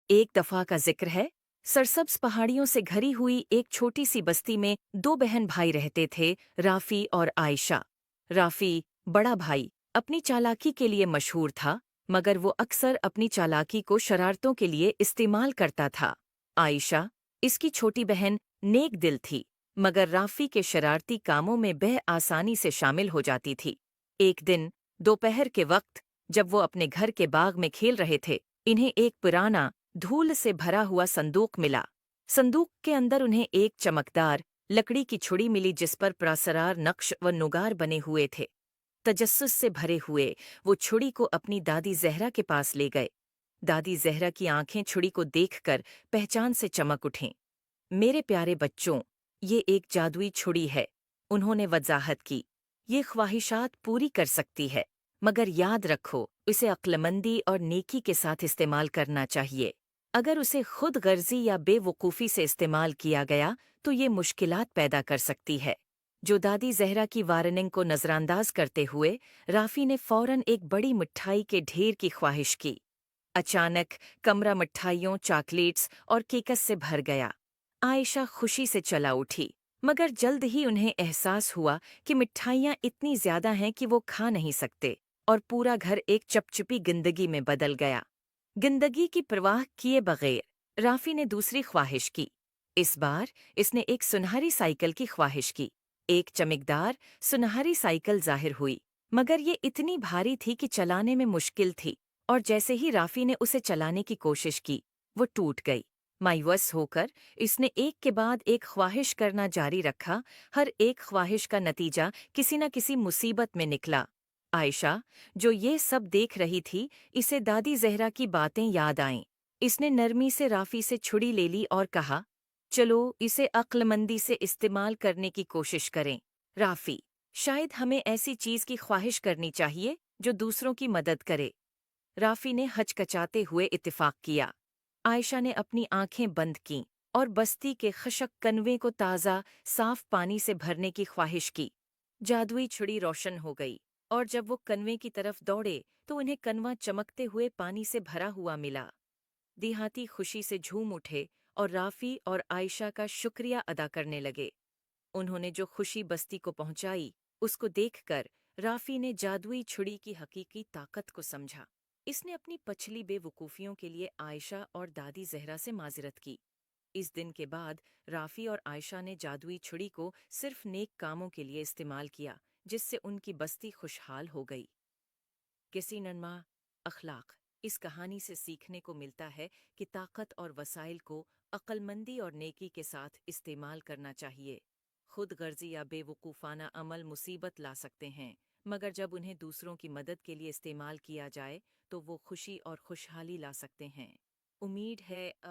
एक दफा का जिक्र है। सरसब्ज पहाड़ियों से घरी हुई एक छोटी सी बस्ती में दो बहन भाई रहते थे, राफी और आयशा। राफी, बड़ा भाई, अपनी चालाकी के लिए मशहूर था, मगर वो अक्सर अपनी चालाकी को शरारतों के लिए इस्तेमाल करता था। आयशा, इसकी छोटी बहन, नेक दिल थी, मगर राफी के शरारती कामों में बह आसानी से शामिल हो जाती थी। एक दिन दोपहर के वक्त, जब वो अपने घर के बाग में खेल रहे थे, इन्हें एक पुराना, धूल से भरा हुआ संदूक मिला। संदूक के अंदर उन्हें एक चमकदार लकड़ी की छुड़ी मिली जिस पर प्रासरार नक्श व नुगार बने हुए थे। तजस्सुस से भरे हुए वो छुड़ी को अपनी दादी जहरा के पास ले गए। दादी जहरा की आंखें छुड़ी को देखकर पहचान से चमक उठीं। मेरे प्यारे बच्चों, ये एक जादुई छुड़ी है, उन्होंने वजाहत की। ये ख्वाहिशात पूरी कर सकती है, मगर याद रखो, इसे अक्लमंदी और नेकी के साथ इस्तेमाल करना चाहिए। अगर उसे खुद गर्जी या बेवकूफ़ी से इस्तेमाल किया गया तो ये मुश्किलात पैदा कर सकती है। जो दादी जहरा की वार्निंग को नज़रअंदाज करते हुए राफी ने फौरन एक बड़ी मिठाई के ढेर की ख्वाहिश की। अचानक कमरा मिठाइयों, चॉकलेट्स और केकस से भर गया। आयशा खुशी से चला उठी, मगर जल्द ही उन्हें एहसास हुआ कि मिठाइयाँ इतनी ज्यादा हैं कि वो खा नहीं सकते, और पूरा घर एक चपचपी जिंदगी में बदल गया। जिंदगी की परवाह किए बगैर राफी ने दूसरी ख्वाहिश की। इस बार इसने एक सुनहरी साइकिल की ख्वाहिश की। एक चमकदार सुनहरी साइकिल जाहिर हुई, मगर ये इतनी भारी थी कि चलाने में मुश्किल थी, और जैसे ही राफी ने उसे चलाने की कोशिश की, वो टूट गई। मायूस होकर इसने एक के बाद एक ख्वाहिश करना जारी रखा। हर एक ख्वाहिश का नतीजा किसी न किसी मुसीबत में निकला। आयशा, जो ये सब देख रही थी, इसे दादी जहरा की बातें याद आईं। इसने नरमी से राफी से छुड़ी ले ली और कहा, चलो इसे अक्लमंदी से इस्तेमाल करने की कोशिश करें। राफी, शायद हमें ऐसी चीज की ख्वाहिश करनी चाहिए जो दूसरों की मदद करे। राफी ने हचकचाते हुए इत्तेफाक किया। आयशा ने अपनी आंखें बंद कीं और बस्ती के खशक कनवे को ताज़ा, साफ पानी से भरने की ख्वाहिश की। जादुई छुड़ी रोशन हो गई, और जब वो कनवे की तरफ दौड़े तो उन्हें कनवा चमकते हुए पानी से भरा हुआ मिला। देहाती खुशी से झूम उठे और राफी और आयशा का शुक्रिया अदा करने लगे। उन्होंने जो खुशी बस्ती को पहुंचाई, उसको देखकर राफी ने जादुई छुड़ी की हकीकी ताकत को समझा। इसने अपनी पछली बेवकूफ़ियों के लिए आयशा और दादी जहरा से माजरत की। इस दिन के बाद राफी और आयशा ने जादुई छुड़ी को सिर्फ नेक कामों के लिए इस्तेमाल किया, जिससे उनकी बस्ती खुशहाल हो गई। किसी नन्मा अखलाक, इस कहानी से सीखने को मिलता है कि ताकत और वसाइल को अक्लमंदी और नेकी के साथ इस्तेमाल करना चाहिए। खुद गर्जी या बेवकूफ़ाना अमल मुसीबत ला सकते हैं, मगर जब उन्हें दूसरों की मदद के लिए इस्तेमाल किया जाए तो वो खुशी और खुशहाली ला सकते हैं। उम्मीद है अब